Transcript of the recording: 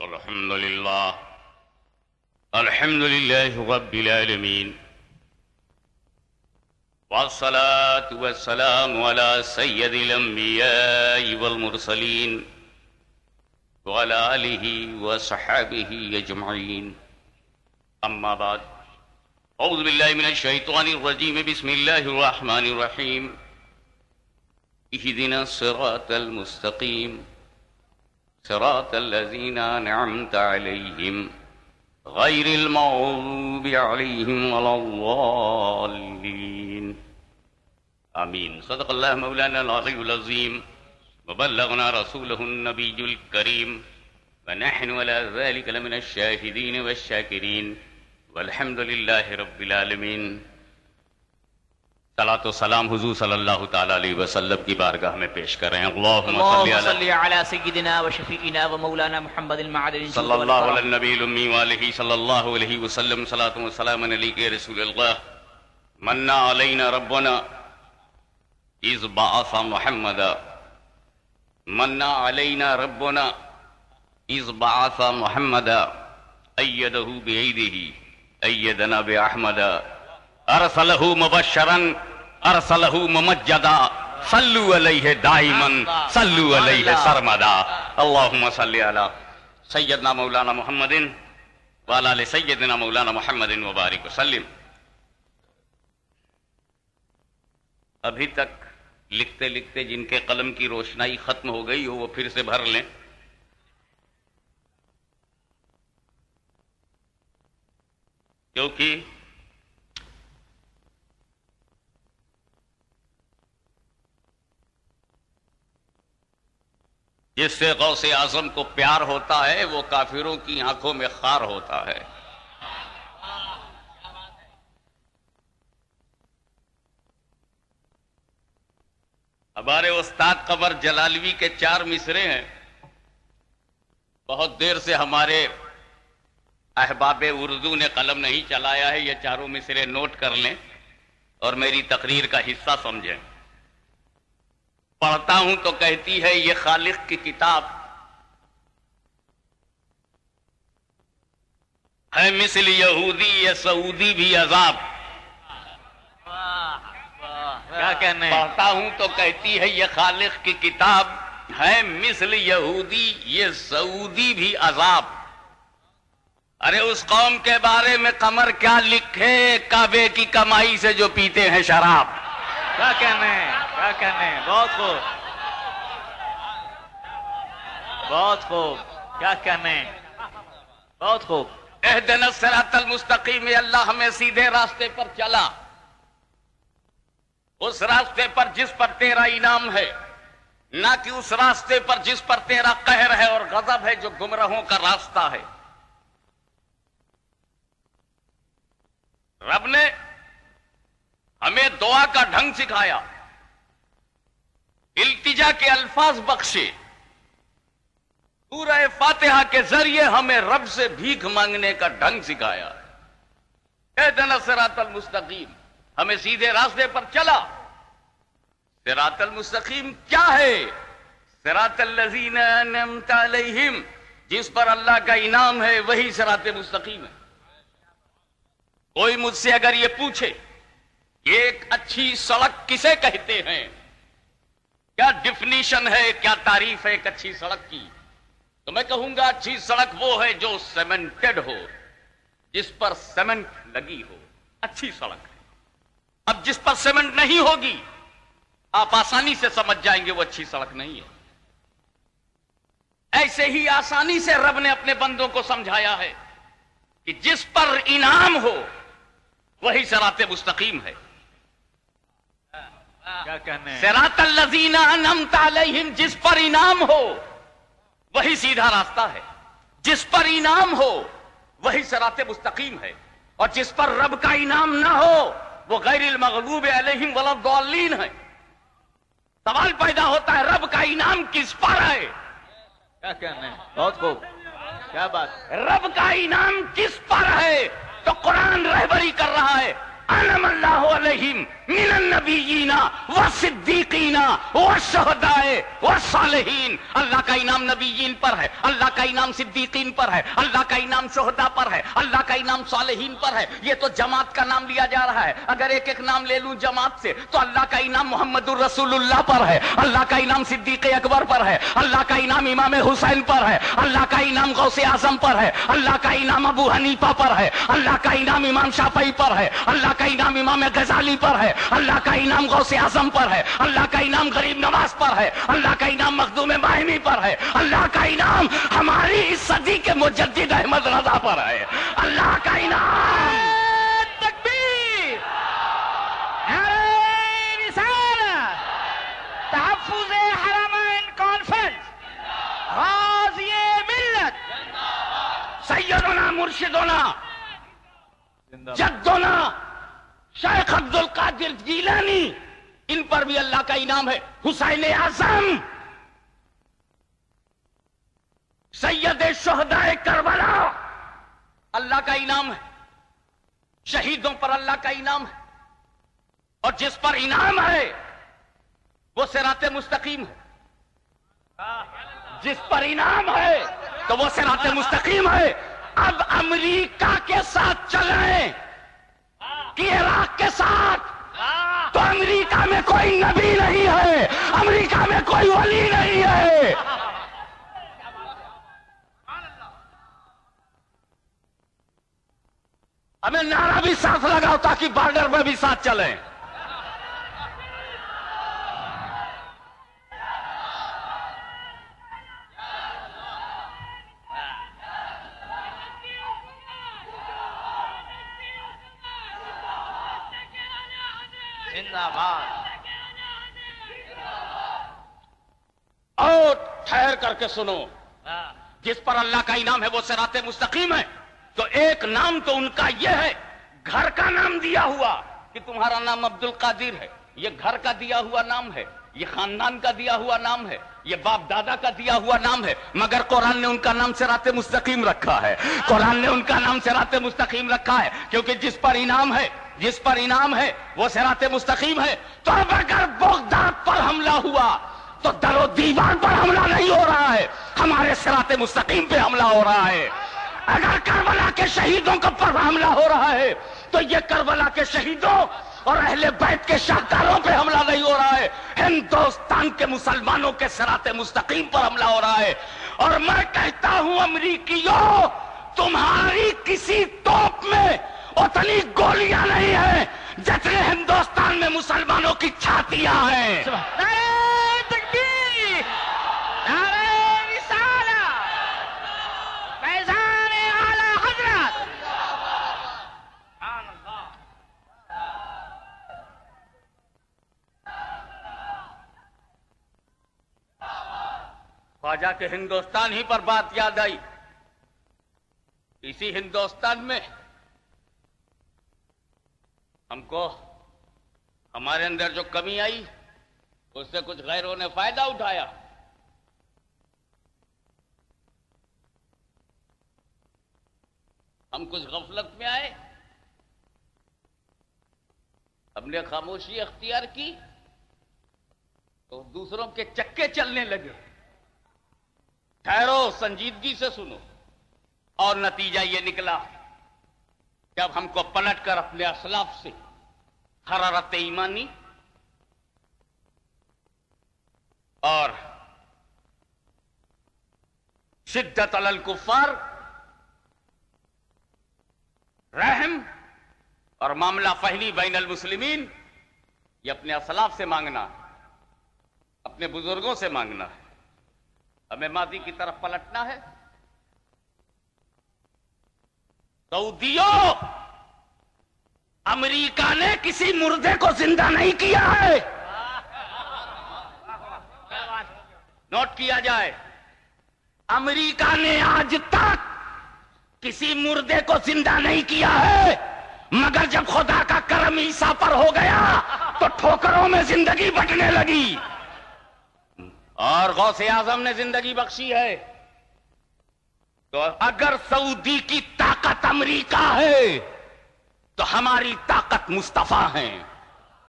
الحمد لله رب العالمين، والصلاة والسلام على سيد الأنبياء والمرسلين وعلى آله وصحبه أجمعين. أما بعد، أعوذ بالله من الشيطان الرجيم. بسم الله الرحمن الرحيم. اهدنا الصراط المستقيم صراط الذين أنعمت عليهم غير المغضوب عليهم ولا الضالين. آمين. صدق الله مولانا العلي العظيم، وبلغنا رسوله النبي الكريم، ونحن على ذلك لمن الشاهدين والشاكرين، والحمد لله رب العالمين. صلاۃ و سلام حضور صلی اللہ تعالی علیہ وسلم کی بارگاہ میں پیش کر رہے ہیں. اللہم صلی علی سیدنا و شفیعنا و مولانا محمد المعدن صلی اللہ علی النبی الامی وآلہ صلی اللہ علیہ وسلم. صلاۃ و سلام علیک رسول اللہ. من علینا ربنا اذ بعث محمدا، من علینا ربنا اذ بعث محمدا، ایدہ بایدہ ایدنا باحمدا، ارسلہ مبشرا ارسلہ ممجدا، صلو علیہ دائما صلو علیہ سرمدا. اللہم صلی علی سیدنا مولانا محمد وعلی آل سیدنا مولانا محمد وبارک وسلم. ابھی تک لکھتے لکھتے جن کے قلم کی روشنائی ختم ہو گئی ہو وہ پھر سے بھر لیں. کیونکہ جس سے غوث اعظم کو پیار ہوتا ہے وہ کافروں کی آنکھوں میں خار ہوتا ہے. ہمارے استاد قمر جلالوی کے 4 مصرے ہیں. بہت دیر سے ہمارے احباب اردو نے قلم نہیں چلایا ہے. یہ 4 مصرے نوٹ کر لیں اور میری تقریر کا حصہ سمجھیں. پڑھتا ہوں تو کہتی ہے یہ خالق کی کتاب ہے، مثل یہودی یہ سعودی بھی عذاب. کیا کہنے؟ پڑھتا ہوں تو کہتی ہے یہ خالق کی کتاب ہے، مثل یہودی یہ سعودی بھی عذاب. ارے اس قوم کے بارے میں قمر کیا لکھے، کعبے کی کمائی سے جو پیتے ہیں شراب. کیا کہنے؟ کیا کہنے؟ بہت خوب، بہت خوب. کیا کہنے؟ بہت خوب. اہدنا الصراط المستقیم، اللہ ہمیں سیدھے راستے پر چلا، اس راستے پر جس پر تیرا انعام ہے، نہ کہ اس راستے پر جس پر تیرا قہر ہے اور غضب ہے، جو گمراہوں کا راستہ ہے. رب نے ہمیں دعا کا ڈھنگ سکھایا، التجا کے الفاظ بخشے. سورہ فاتحہ کے ذریعے ہمیں رب سے بھیک مانگنے کا ڈھنگ سکھایا. اہدنا الصراط المستقیم، ہمیں سیدھے راستے پر چلا. صراط المستقیم کیا ہے؟ صراط الذین انعمت علیہم، جس پر اللہ کا انعام ہے وہی صراط مستقیم ہے. کوئی مجھ سے اگر یہ پوچھے ایک اچھی سڑک کسے کہتے ہیں، کیا ڈیفینیشن ہے، کیا تعریف ہے ایک اچھی سڑک کی، تو میں کہوں گا اچھی سڑک وہ ہے جو سیمنٹڈ ہو، جس پر سیمنٹ لگی ہو، اچھی سڑک ہے. اب جس پر سیمنٹ نہیں ہوگی آپ آسانی سے سمجھ جائیں گے وہ اچھی سڑک نہیں ہے. ایسے ہی آسانی سے رب نے اپنے بندوں کو سمجھایا ہے کہ جس پر انعام ہو وہی صراط مستقیم ہے. کیا کہنے؟ صراط الذین انعمت علیہم، جس پر انعام ہو وہی سیدھا راستہ ہے، جس پر انعام ہو وہی صراط مستقیم ہے، اور جس پر رب کا انعام نہ ہو وہ غیر المغضوب علیہم ولا الضالین ہے. سوال پیدا ہوتا ہے رب کا انعام کس پر ہے؟ کیا کہنے؟ بہت خوب. کیا بات؟ رب کا انعام کس پر ہے؟ تو قرآن رہبری کر رہا ہے. انعم اللہ علیہم من النبیین والصدیقین والشہداء والصالحین. اللہ کا انعام نبیین پر ہے، اللہ کا انعام صدیقین پر ہے، اللہ کا انعام شہداء پر ہے، اللہ کا انعام صالحین پر ہے. یہ تو جماعت کا نام لیا جا رہا ہے. اگر ایک ایک نام لے لوں جماعت سے تو اللہ کا انعام محمد الرسول اللہ پر ہے، اللہ کا انعام صدیق اکبر پر ہے، اللہ کا انعام امام حسین پر ہے، اللہ کا انعام غوث اعظم پر ہے، اللہ کا انعام ابو حنیفہ پر ہے، اللہ کا انعام امام شافعی پر ہے، اللہ کا انعام امام غزالی پر ہے، اللہ کا انعام غوث اعظم پر ہے، اللہ کا انعام غریب نواز پر ہے، اللہ کا انعام مخدوم ماہمی پر ہے، اللہ کا انعام ہماری اس صدی کے مجدد احمد رضا پر ہے، اللہ کا انعام. تکبیر، نعرہ رسالت، تحفظ حرمین کانفرنس، غازی ملت، سیدنا مرشدنا جدنا شیخ عبد القادر جیلانی، ان پر بھی اللہ کا انعام ہے. حسین اعظم سید شہداء کربلا، اللہ کا انعام ہے. شہیدوں پر اللہ کا انعام ہے، اور جس پر انعام ہے وہ صراط مستقیم ہے. جس پر انعام ہے تو وہ صراط مستقیم ہے. اب امریکہ کے ساتھ چلیں کہ عراق کے ساتھ، تو امریکہ میں کوئی نبی نہیں ہے، امریکہ میں کوئی ولی نہیں ہے. ہمیں نعرہ بھی ساتھ لگاؤ تاکہ بارڈر میں بھی ساتھ چلیں. زندہ باد. اور ٹھہر کر کے سنو، جس پر اللہ کا انعام ہے وہ صراط مستقیم ہے. تو ایک نام تو ان کا یہ ہے، گھر کا نام دیا ہوا کہ تمہارا نام عبد القادر ہے، یہ گھر کا دیا ہوا نام ہے، یہ خاندان کا دیا ہوا نام ہے، یہ باپ دادا کا دیا ہوا نام ہے. مگر قرآن نے ان کا نام صراط مستقیم رکھا ہے. قرآن نے ان کا نام صراط مستقیم رکھا ہے کیونکہ جس پر انعام ہے، جس پر انعام ہے وہ صراط مستقیم ہے. تو اب اگر بغداد پر حملہ ہوا تو در و دیوار پر حملہ نہیں ہو رہا ہے، ہمارے صراط مستقیم پہ حملہ ہو رہا ہے. اگر کربلا کے شہیدوں کا پر حملہ ہو رہا ہے تو یہ کربلا کے شہیدوں اور اہل بیت کے شاہکاروں پہ حملہ نہیں ہو رہا ہے، ہندوستان کے مسلمانوں کے صراط مستقیم پر حملہ ہو رہا ہے. اور میں کہتا ہوں امریکیوں، تمہاری کسی توپ میں اتنی گولیاں نہیں ہیں جتنے ہندوستان میں مسلمانوں کی چھاتیاں ہیں. نعرہ تکبیر، نعرہ رسالت، فیضان اعلی حضرت. خواجہ کے ہندوستان ہی پر بات یاد آئی. اسی ہندوستان میں ہم کو ہمارے اندر جو کمی آئی اس سے کچھ غیروں نے فائدہ اٹھایا. ہم کچھ غفلت میں آئے، ہم نے خاموشی اختیار کی تو دوسروں کے چکے چلنے لگے. ٹھہرو، سنجیدگی سے سنو. اور نتیجہ یہ نکلا کہ اب ہم کو پلٹ کر اپنے اسلاف سے حرارت ایمانی اور شدت علی الکفار، رحم اور معاملہ فہمی بین المسلمین، یہ اپنے اسلاف سے مانگنا، اپنے بزرگوں سے مانگنا ہے. ہمیں ماضی کی طرف پلٹنا ہے. سعودیوں، امریکہ نے کسی مردے کو زندہ نہیں کیا ہے. نوٹ کیا جائے، امریکہ نے آج تک کسی مردے کو زندہ نہیں کیا ہے، مگر جب خدا کا کرم عیسیٰ پر ہو گیا تو ٹھوکروں میں زندگی بٹنے لگی. اور غوث اعظم نے زندگی بخشی ہے. تو اگر سعودی کی طاقت امریکہ ہے تو ہماری طاقت مصطفیٰ ہیں.